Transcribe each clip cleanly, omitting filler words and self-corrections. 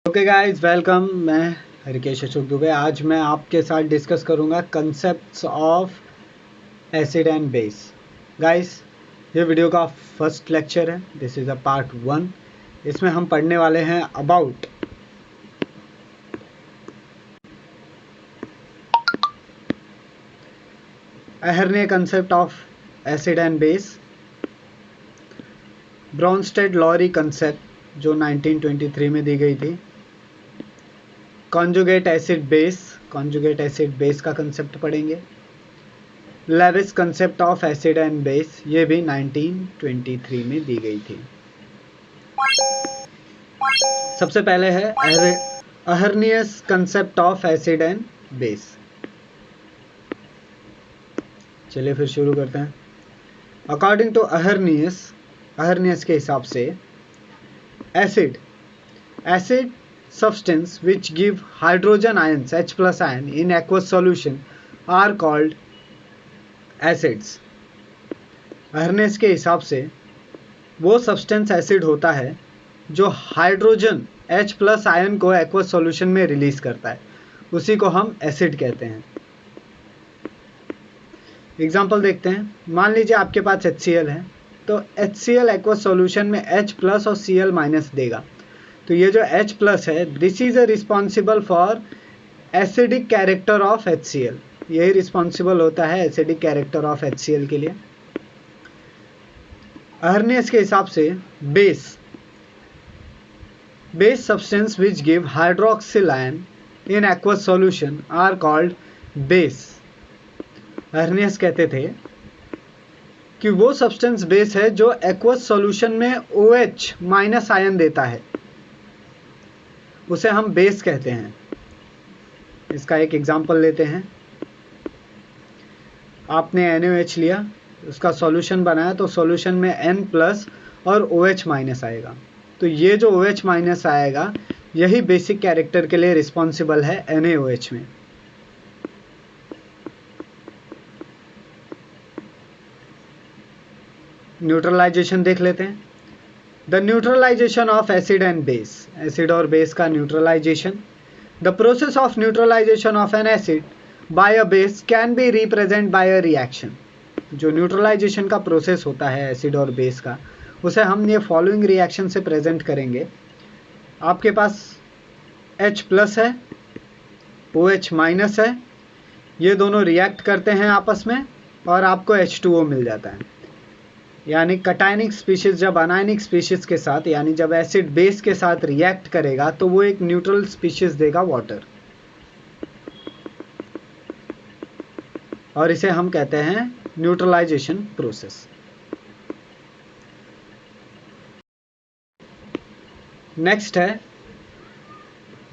Okay guys, welcome. मैं हरिकेश अशोक दुबे। आज मैं आपके साथ डिस्कस करूंगा concepts of acid and base. Guys, ये वीडियो का फर्स्ट लेक्चर है। This is a part 1। इसमें हम पढ़ने वाले हैं about Arrhenius concept of acid and base, Bronsted Lowry concept जो 1923 में दी गई थी, कॉन्जुगेट एसिड बेस का कंसेप्ट पढ़ेंगे, Lewis concept of acid and base, ये भी 1923 में दी गई थी। सबसे पहले है Arrhenius concept of acid and base. चलिए फिर शुरू करते हैं। अकॉर्डिंग टू अहर्नियस के हिसाब से acid substance which give hydrogen ions H+ ion in aqueous solution are called acids। अहर्नियस के हिसाब से वो सब्सटेंस एसिड होता है जो हाइड्रोजन H+ आयन को एक्वस सॉल्यूशन में रिलीज करता है, उसी को हम एसिड कहते हैं। एग्जांपल देखते हैं। मान लीजिए आपके पास HCl है, तो HCl एक्वस सॉल्यूशन में H+ और Cl- देगा। तो ये जो H+ है, this is a responsible for acidic character of HCl। यही रिस्पॉन्सिबल होता है एसिडिक कैरेक्टर ऑफ HCl के लिए। अहर्नियस के हिसाब से base substance which give hydroxyl ion in aqueous solution are called base। अहर्नियस कहते थे कि वो सब्सटेंस बेस है जो एक्वस सॉल्यूशन में OH- आयन देता है, उसे हम बेस कहते हैं। इसका एक एग्जांपल लेते हैं। आपने NaOH लिया, उसका सॉल्यूशन बनाया, तो सॉल्यूशन में N+ और OH- आएगा। तो ये जो OH- आएगा, यही बेसिक कैरेक्टर के लिए रिस्पॉन्सिबल है NaOH में। न्यूट्रलाइजेशन देख लेते हैं। The neutralisation of acid and base, acid और बेस का neutralisation. The process of neutralisation of an acid by a base can be represent by a reaction. जो न्यूट्रलाइजेशन का प्रोसेस होता है एसिड और बेस का, उसे हम ये फॉलोइंग रिएक्शन से प्रेजेंट करेंगे। आपके पास H+ है, OH- है, ये दोनों रिएक्ट करते हैं आपस में और आपको H2O मिल जाता है। यानी कटायनिक स्पीशीज जब अनायनिक स्पीशीज के साथ, यानी जब एसिड बेस के साथ रिएक्ट करेगा, तो वो एक न्यूट्रल स्पीशीज देगा, वाटर, और इसे हम कहते हैं न्यूट्रलाइजेशन प्रोसेस। नेक्स्ट है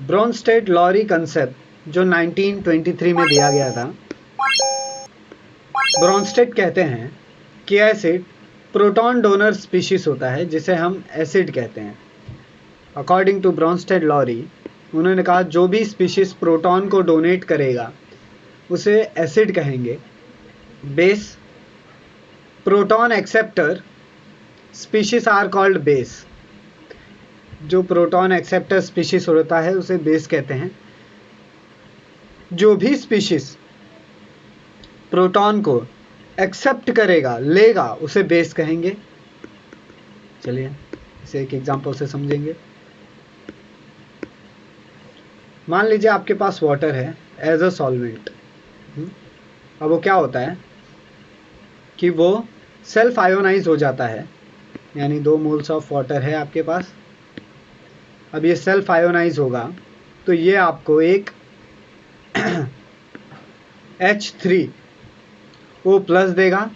ब्रोंस्टेड-लॉरी कंसेप्ट जो 1923 में दिया गया था। ब्रोंस्टेड कहते हैं कि एसिड प्रोटॉन डोनर स्पीशीज होता है, जिसे हम एसिड कहते हैं। अकॉर्डिंग टू ब्रोंस्टेड-लॉरी, उन्होंने कहा जो भी स्पीशीज प्रोटॉन को डोनेट करेगा उसे एसिड कहेंगे। Base proton acceptor species are called base. जो प्रोटॉन एक्सेप्टर स्पीशीज होता है उसे बेस कहते हैं। जो भी स्पीशीज प्रोटॉन को एक्सेप्ट करेगा, लेगा, उसे बेस कहेंगे। चलिए इसे एक एग्जांपल से समझेंगे। मान लीजिए आपके पास वाटर है एज अ सॉल्वेंट। अब वो क्या होता है कि वो सेल्फ आयोनाइज हो जाता है, यानी 2 मोल्स ऑफ वाटर है आपके पास। अब ये सेल्फ आयोनाइज होगा तो ये आपको एक H3O+ देगा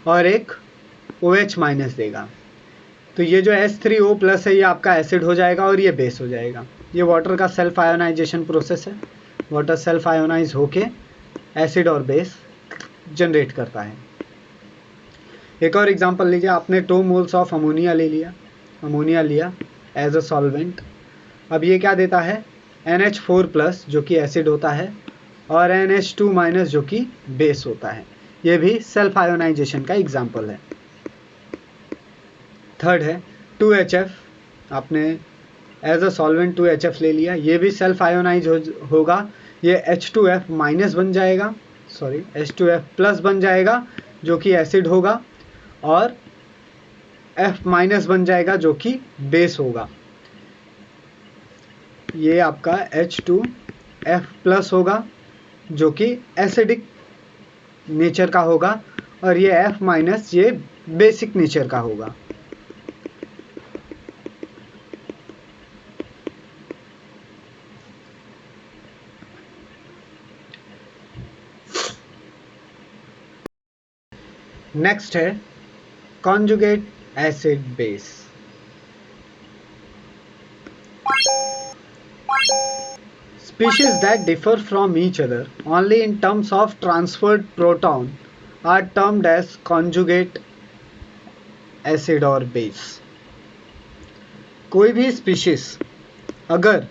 और एक OH- देगा। तो ये जो H3O+ है, ये आपका एसिड हो जाएगा और ये बेस हो जाएगा। ये वाटर का सेल्फ आयोनाइजेशन प्रोसेस है। वाटर सेल्फ आयोनाइज होके एसिड और बेस जनरेट करता है। एक और एग्जांपल लीजिए। आपने 2 मोल्स ऑफ अमोनिया लिया एज अ सॉल्वेंट। अब ये क्या देता है? NH4+ जो कि एसिड होता है, और NH2- जो कि बेस होता है। ये भी सेल्फ आयोनाइजेशन का एग्जांपल है। थर्ड है 2HF। आपने as a solvent to HF ले लिया, ये भी सेल्फ आयोनाइज होगा, ये H2F माइनस बन जाएगा, सॉरी H2F प्लस बन जाएगा जो कि एसिड होगा, और F माइनस बन जाएगा जो कि बेस होगा। ये आपका H2F प्लस होगा जो कि एसिडिक नेचर का होगा, और ये F माइनस ये बेसिक नेचर का होगा। नेक्स्ट है conjugate acid base. Species that differ from each other only in terms of transferred proton are termed as conjugate acid or base. कोई भी स्पीशीज अगर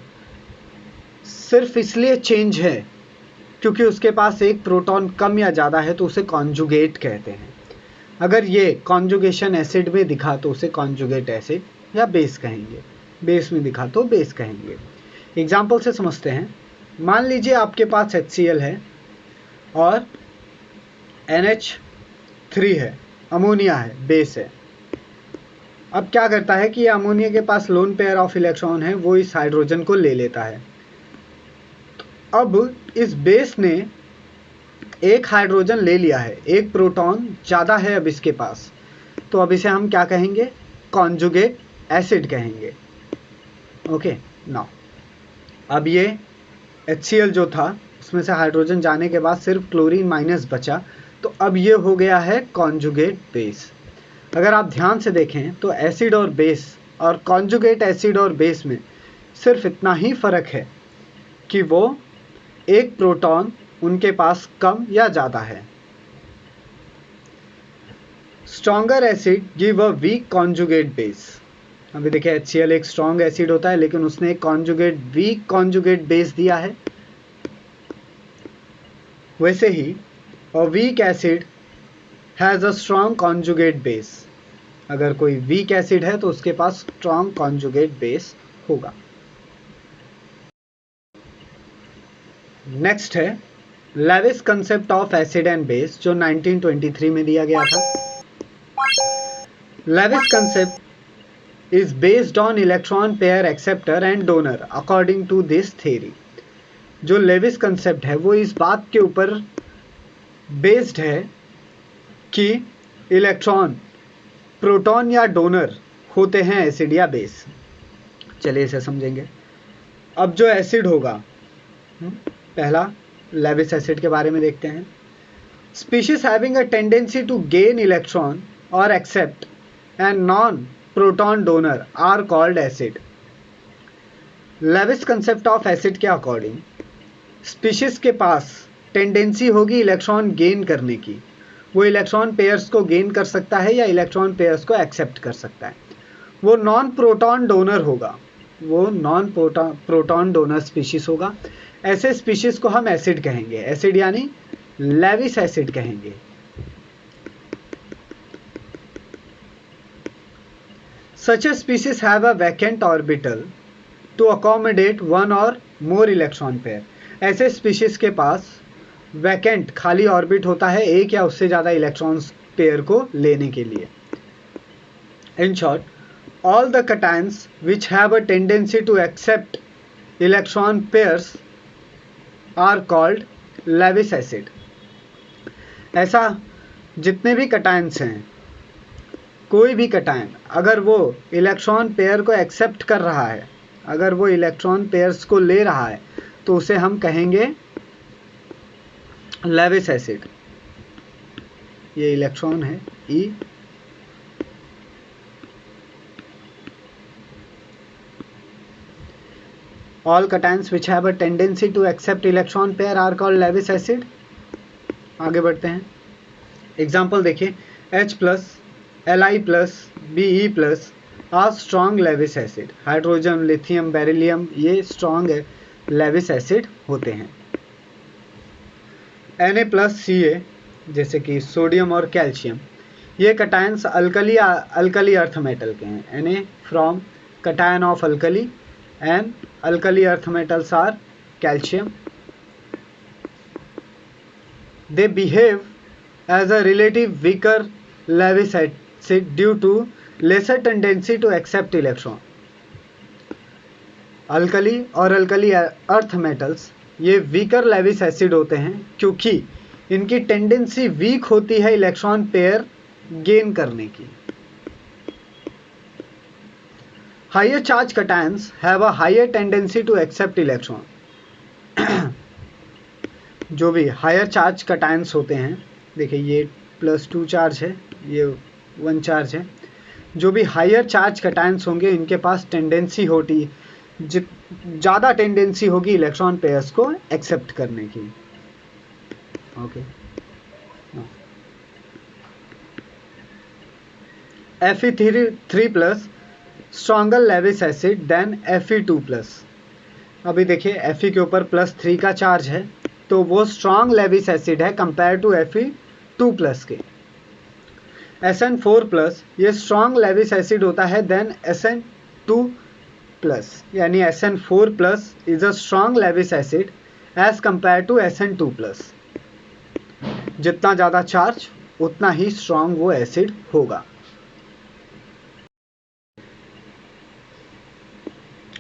सिर्फ इसलिए चेंज है क्योंकि उसके पास एक प्रोटॉन कम या ज़्यादा है तो उसे कॉन्जुगेट कहते हैं। अगर ये कॉन्जुगेशन एसिड में दिखा तो उसे कॉन्जुगेट एसिड या बेस कहेंगे, बेस में दिखा तो बेस कहेंगे। एग्जाम्पल से समझते हैं। मान लीजिए आपके पास HCl है और NH3 है, अमोनिया है, बेस है। अब क्या करता है कि ये अमोनिया के पास लोन पेयर ऑफ इलेक्ट्रॉन है, वो इस हाइड्रोजन को ले लेता है। अब इस बेस ने एक हाइड्रोजन ले लिया है, एक प्रोटॉन ज़्यादा है अब इसके पास, तो अब इसे हम क्या कहेंगे? कॉन्जुगेट एसिड कहेंगे। ओके, नाउ अब ये HCl जो था उसमें से हाइड्रोजन जाने के बाद सिर्फ क्लोरीन माइनस बचा, तो अब ये हो गया है कॉन्जुगेट बेस। अगर आप ध्यान से देखें तो एसिड और बेस और कॉन्जुगेट एसिड और बेस में सिर्फ इतना ही फ़र्क है कि वो एक प्रोटॉन उनके पास कम या ज़्यादा है। Stronger acid give a weak conjugate base. अभी देखिए HCl एक स्ट्रॉन्ग एसिड होता है लेकिन उसने एक वीक कॉन्जुगेट बेस दिया है। वैसे ही a weak acid has a strong conjugate base. अगर कोई वीक एसिड है तो उसके पास स्ट्रॉन्ग कॉन्जुगेट बेस होगा। नेक्स्ट है Lewis concept of acid and base, जो 1923 में दिया गया था। Lewis concept is based on electron pair acceptor and donor according to this theory। जो लेविस कंसेप्ट है वो इस बात के ऊपर बेस्ड है कि इलेक्ट्रॉन प्रोटॉन या डोनर होते हैं एसिड या बेस। चलिए इसे समझेंगे। अब जो एसिड होगा, पहला लेविस एसिड के बारे में देखते हैं। Species having a tendency to gain electron और accept and non proton donor are called acid. Lewis concept of acid के अकॉर्डिंग स्पीशीज के पास टेंडेंसी होगी इलेक्ट्रॉन गेन करने की। वो इलेक्ट्रॉन पेयर्स को गेन कर सकता है या इलेक्ट्रॉन पेयर्स को एक्सेप्ट कर सकता है। वो नॉन प्रोटॉन डोनर होगा, वो नॉन प्रोटॉन डोनर स्पीशीज होगा। ऐसे स्पीशीज को हम एसिड कहेंगे। एसिड यानी लेविस एसिड कहेंगे। Such a species have a vacant orbital to accommodate one or more electron pair। ऐसे स्पीशीज के पास वैकेंट खाली ऑर्बिट होता है एक या उससे ज़्यादा इलेक्ट्रॉन पेयर को लेने के लिए। In short, all the cations which have a tendency to accept electron pairs are called Lewis acid। ऐसा जितने भी कटायंस हैं, कोई भी कटायन अगर वो इलेक्ट्रॉन पेयर को एक्सेप्ट कर रहा है, अगर वो इलेक्ट्रॉन पेयर्स को ले रहा है, तो उसे हम कहेंगे लेविस एसिड। ये इलेक्ट्रॉन है E, all cations which have a tendency to accept electron pair are called Lewis acid। आगे बढ़ते हैं। एग्जाम्पल देखिए, H plus Li plus Be plus are strong Lewis acid. Hydrogen, lithium, beryllium ये strong Lewis acid होते हैं। Na plus Ca जैसे कि sodium और कैल्शियम, ये कटायंस अल्कली अर्थ मेटल के हैं। Na from cation of alkali and alkali earth metals are calcium. They behave as a relative weaker Lewis acid due to lesser tendency to accept electron. Alkali और alkali earth metals ये weaker Levi's acid होते हैं क्योंकि इनकी tendency week होती है electron pair gain करने की. Higher charge cations have a higher tendency to accept electron. जो भी हायर चार्ज कटायंस होते हैं, देखिए ये +2 चार्ज है, ये 1 चार्ज है. जो भी हायर चार्ज कटायंस होंगे इनके पास टेंडेंसी होती ज़्यादा टेंडेंसी होगी इलेक्ट्रॉन पेयर्स को एक्सेप्ट करने की. Okay. Fe3+ stronger Lewis acid than Fe2+. अभी देखिए Fe के ऊपर +3 का चार्ज है तो वो स्ट्रॉन्ग लेविस एसिड है कंपेयर टू Fe2+ के. Sn4+ ये स्ट्रॉन्ग लेविस एसिड होता है देन Sn2+, यानी Sn4+ is a strong Lewis acid as compare to Sn2+. जितना ज़्यादा चार्ज उतना ही स्ट्रॉन्ग वो एसिड होगा.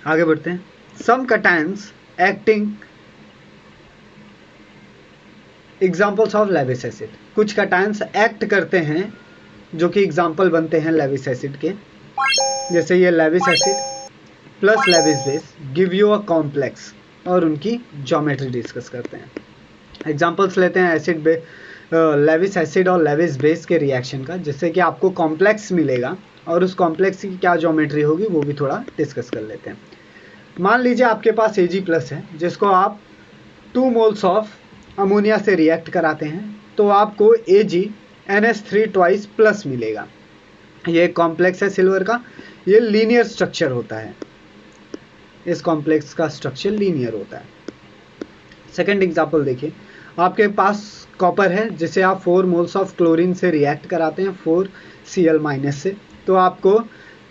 आगे बढ़ते हैं. Some cations acting examples of Lewis acid. कुछ कटायंस एक्ट करते हैं जो कि एग्जाम्पल बनते हैं लेविस एसिड के. जैसे ये Lewis acid plus Lewis base give you a complex, और उनकी ज्योमेट्री डिस्कस करते हैं. एग्जाम्पल्स लेते हैं एसिड लेविस एसिड और लेविस बेस के रिएक्शन का, जिससे कि आपको कॉम्प्लेक्स मिलेगा और उस कॉम्प्लेक्स की क्या ज्योमेट्री होगी वो भी थोड़ा डिस्कस कर लेते हैं. मान लीजिए आपके पास Ag+ है जिसको आप 2 मोल्स ऑफ अमोनिया से रिएक्ट कराते हैं तो आपको AgNH3 मिलेगा. ये कॉम्प्लेक्स है सिल्वर का, ये लीनियर स्ट्रक्चर होता है. इस कॉम्प्लेक्स का स्ट्रक्चर लीनियर होता है. सेकंड एग्जांपल देखिए, आपके पास कॉपर है जिसे आप 4 मोल्स ऑफ क्लोरीन से रिएक्ट कराते हैं 4Cl- से, तो आपको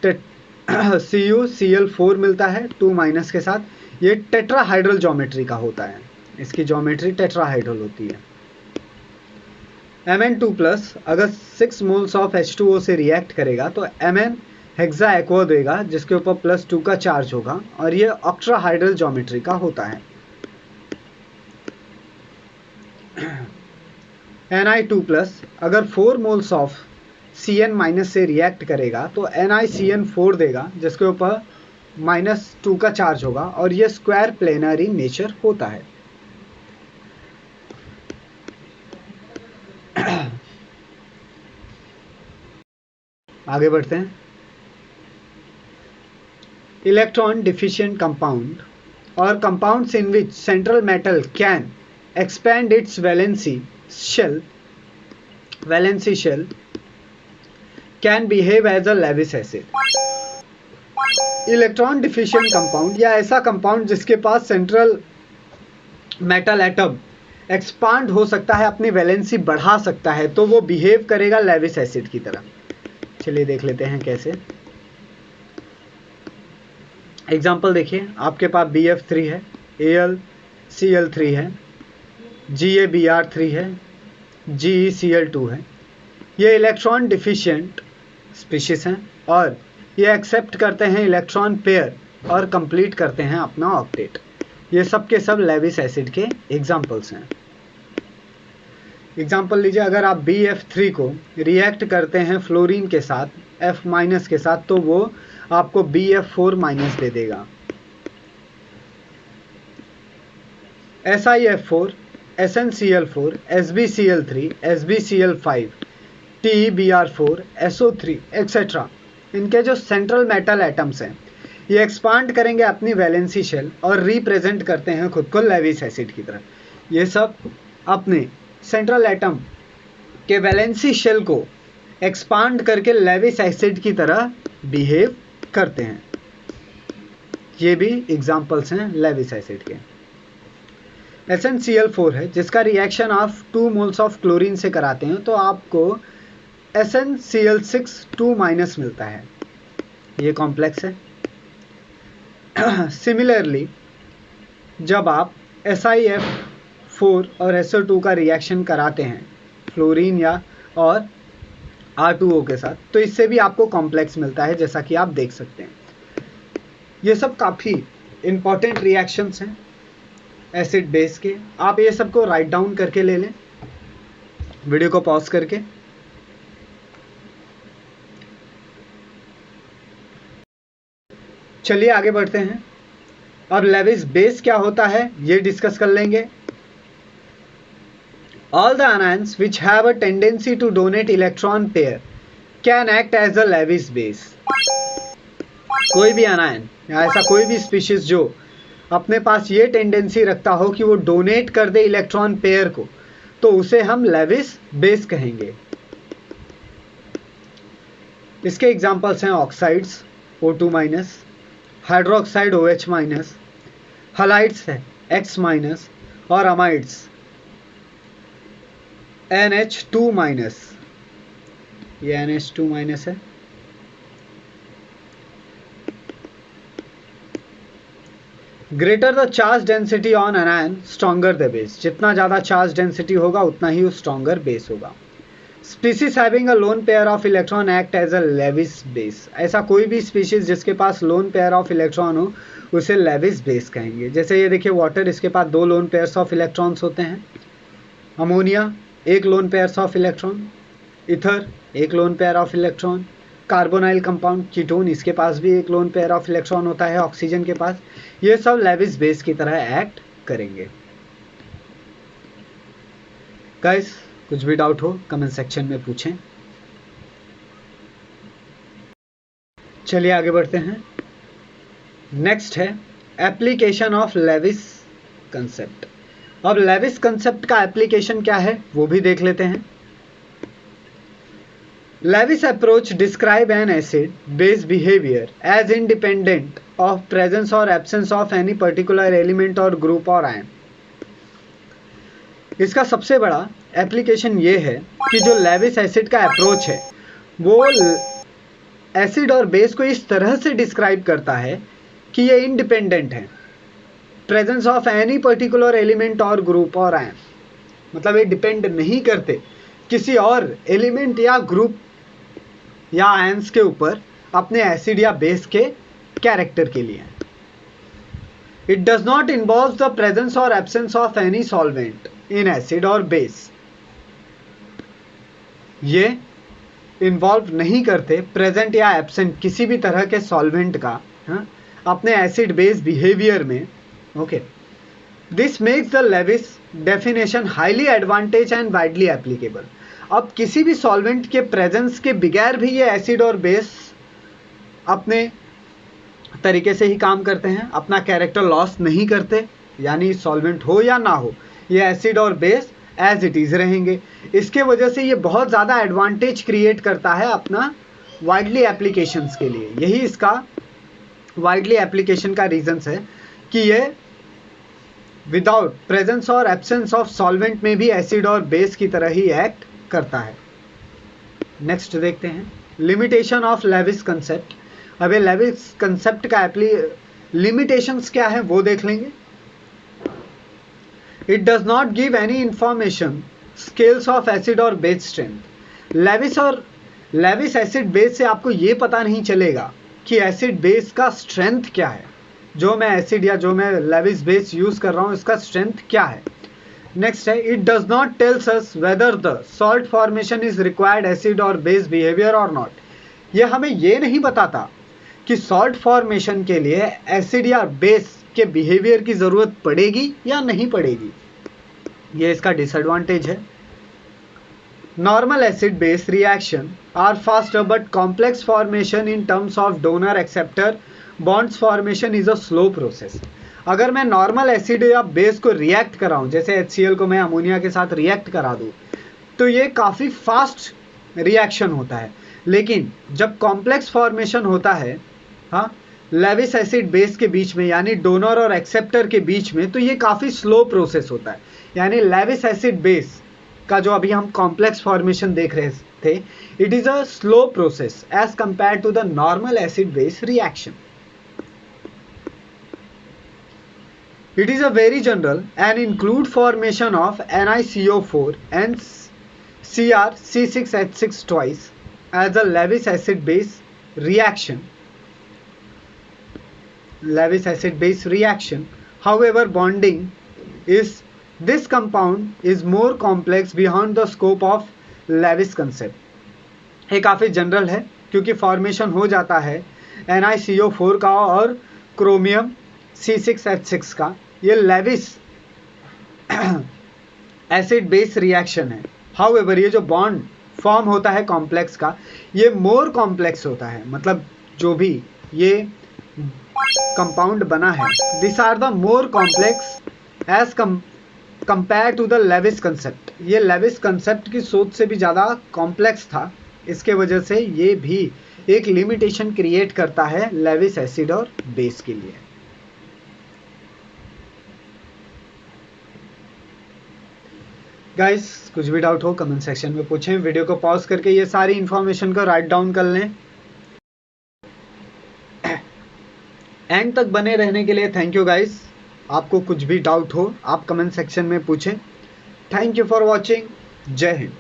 CuCl4 मिलता है 2- के साथ. ये टेट्राहाइड्रल ज्योमेट्री का होता है, इसकी ज्योमेट्री टेट्राहाइड्रल होती है. Mn2+ अगर 6 मोल्स ऑफ H2O से रिएक्ट करेगा तो Mn हेक्सा एक्वा देगा जिसके ऊपर +2 का चार्ज होगा और ये ऑक्ट्राहाइड्रल ज्योमेट्री का होता है. Ni2+ अगर 4 मोल्स ऑफ Cn- से रिएक्ट करेगा तो NiCN4 देगा जिसके ऊपर -2 का चार्ज होगा और ये स्क्वायर प्लेनर इन नेचर होता है. आगे बढ़ते हैं. इलेक्ट्रॉन डिफिशिएंट कंपाउंड और compounds in which central metal can expand its valency shell can behave as a Lewis acid. Electron deficient compound या ऐसा कंपाउंड जिसके पास सेंट्रल मेटल एटम एक्सपांड हो सकता है, अपनी वैलेंसी बढ़ा सकता है, तो वो बिहेव करेगा लेविस एसिड की तरह. चलिए देख लेते हैं कैसे. एग्जांपल देखिए, आपके पास BF3 है, AlCl3 है, GaBr3 है, GeCl2 है. ये इलेक्ट्रॉन डिफिशिएंट स्पीशीज हैं और ये एक्सेप्ट करते हैं इलेक्ट्रॉन पेयर और कंप्लीट करते हैं अपना ऑक्टेट. ये सब के सब लेविस एसिड के एग्जांपल्स हैं. एग्जांपल लीजिए, अगर आप BF3 को रिएक्ट करते हैं फ्लोरीन के साथ F- के साथ तो वो आपको BF4- दे देगा. SiF4, SnCl4, SbCl3, SbCl5, TeBr4, SO3 etcetera, इनके जो सेंट्रल मेटल एटम्स हैं ये एक्सपांड करेंगे अपनी वैलेंसी शेल और रिप्रेजेंट करते हैं खुद को लेविस एसिड की तरह. ये सब अपने सेंट्रल एटम के वैलेंसी शेल को एक्सपांड करके लेविस एसिड की तरह बिहेव करते हैं. ये भी एग्जांपल्स हैं लेविस एसिड के. SnCl4 है जिसका रिएक्शन आप 2 मोल्स ऑफ क्लोरीन से कराते हैं तो आपको SnCl6 2- मिलता है. ये कॉम्प्लेक्स है. सिमिलरली जब आप SiF4 और SO2 का रिएक्शन कराते हैं फ्लोरीन या और R2O के साथ, तो इससे भी आपको कॉम्प्लेक्स मिलता है, जैसा कि आप देख सकते हैं। ये सब काफ़ी इंपॉर्टेंट रिएक्शंस हैं एसिड बेस के। आप ये सबको राइट डाउन करके ले लें, वीडियो को पॉज करके। चलिए आगे बढ़ते हैं। अब लेविस बेस क्या होता है ये डिस्कस कर लेंगे। All the anions which have a tendency to donate electron pair can act as a Lewis base. कोई भी अनायन या ऐसा कोई भी स्पीशीज जो अपने पास ये टेंडेंसी रखता हो कि वो डोनेट कर दे इलेक्ट्रॉन पेयर को, तो उसे हम लेविस बेस कहेंगे। इसके एग्जांपल्स हैं oxides O2-, hydroxide OH-, halides है X-, और अमाइड्स NH2-। ये NH2- है। Greater the charge density on anion stronger the base. जितना ज़्यादा चार्ज डेंसिटी होगा उतना ही वो स्ट्रॉन्गर बेस होगा। Species having a lone pair of electron act as a Lewis base. ऐसा कोई भी स्पीशीज जिसके पास लोन पेयर ऑफ इलेक्ट्रॉन हो उसे लेविस बेस कहेंगे। जैसे ये देखिए वाटर, इसके पास 2 लोन पेयर्स ऑफ इलेक्ट्रॉन्स होते हैं। Ammonia 1 lone pairs of electron. Ether 1 loan pair of electron. Carbonyl compound ketone, इसके पास भी 1 लोन पेयर ऑफ इलेक्ट्रॉन होता है ऑक्सीजन के पास। ये सब लेविस बेस की तरह एक्ट करेंगे। गाइस कुछ भी डाउट हो कमेंट सेक्शन में पूछें। चलिए आगे बढ़ते हैं। नेक्स्ट है एप्लीकेशन ऑफ लेविस कंसेप्ट। अब लेविस कंसेप्ट का एप्लीकेशन क्या है वो भी देख लेते हैं। Lewis approach describe an acid base behavior as independent of presence or absence of any particular element or group or ion. इसका सबसे बड़ा एप्लीकेशन ये है कि जो लेविस एसिड का अप्रोच है वो एसिड और बेस को इस तरह से डिस्क्राइब करता है कि ये इंडिपेंडेंट है, presence of any particular element और ग्रुप और आयन। मतलब ये डिपेंड नहीं करते किसी और एलिमेंट या ग्रुप या आयंस के ऊपर अपने एसिड या बेस के कैरेक्टर के लिए। It does not involve the presence और absence of any solvent in acid और बेस। ये इन्वॉल्व नहीं करते प्रेजेंट या एब्सेंट किसी भी तरह के सॉल्वेंट का अपने एसिड बेस बिहेवियर में। Okay, this makes the Lewis definition highly advantage and widely applicable. अब किसी भी सॉल्वेंट के प्रेजेंस के बगैर भी ये एसिड और बेस अपने तरीके से ही काम करते हैं, अपना कैरेक्टर लॉस नहीं करते, यानी सॉल्वेंट हो या ना हो ये एसिड और बेस एज इट इज रहेंगे। इसके वजह से ये बहुत ज़्यादा एडवांटेज क्रिएट करता है अपना वाइडली एप्लीकेशंस के लिए। यही इसका वाइडली एप्लीकेशन का रीजंस है कि ये विदाउट प्रेजेंस और एब्सेंस ऑफ सॉल्वेंट में भी एसिड और बेस की तरह ही एक्ट करता है। नेक्स्ट देखते हैं लिमिटेशन ऑफ लेविस कंसेप्ट। अब ये लेविस कंसेप्ट का लिमिटेशंस क्या है वो देख लेंगे। It does not give any information scales of acid और base strength. Lewis acid base से आपको ये पता नहीं चलेगा कि एसिड बेस का स्ट्रेंथ क्या है। जो मैं एसिड या जो मैं लेविस बेस यूज कर रहा हूँ इसका स्ट्रेंथ क्या है। नेक्स्ट है it does not tells us whether the salt formation is required acid और बेस बिहेवियर और नॉट। ये हमें ये नहीं बताता कि सॉल्ट फॉर्मेशन के लिए एसिड या बेस के बिहेवियर की ज़रूरत पड़ेगी या नहीं पड़ेगी। ये इसका डिसएडवांटेज है। Normal acid base reaction are faster but complex formation in terms of donor acceptor bonds formation is a slow process. अगर मैं नॉर्मल एसिड या बेस को रिएक्ट कराऊं, जैसे HCl को मैं अमोनिया के साथ रिएक्ट करा दूं, तो ये काफ़ी फास्ट रिएक्शन होता है। लेकिन जब कॉम्प्लेक्स फॉर्मेशन होता है लेविस एसिड बेस के बीच में, यानी डोनर और एक्सेप्टर के बीच में, तो ये काफ़ी स्लो प्रोसेस होता है। यानी लेविस एसिड बेस का जो अभी हम कॉम्प्लेक्स फॉर्मेशन देख रहे थे, it is a slow process as compare to the normal acid base reaction. It is a very general and include formation of NiCO4 and CrC6H6 twice as a Lewis acid base reaction. However, bonding is this compound is more complex beyond the scope of Lewis concept. ये काफ़ी general है क्योंकि formation हो जाता है NiCO4 का और chromium C6H6 का. ये लेविस एसिड बेस रिएक्शन है. हाउएवर ये जो बॉन्ड फॉर्म होता है कॉम्प्लेक्स का, ये मोर कॉम्प्लेक्स होता है. मतलब जो भी ये कंपाउंड बना है, this are the more complex as compare to the Lewis concept. ये लेविस कंसेप्ट की सोच से भी ज़्यादा कॉम्प्लेक्स था. इसके वजह से ये भी एक लिमिटेशन क्रिएट करता है लेविस एसिड और बेस के लिए. गाइस, कुछ भी डाउट हो कमेंट सेक्शन में पूछें. वीडियो को पॉज करके ये सारी इंफॉर्मेशन को राइट डाउन कर लें. एंड तक बने रहने के लिए थैंक यू गाइस. आपको कुछ भी डाउट हो आप कमेंट सेक्शन में पूछें. Thank you for watching. जय हिंद.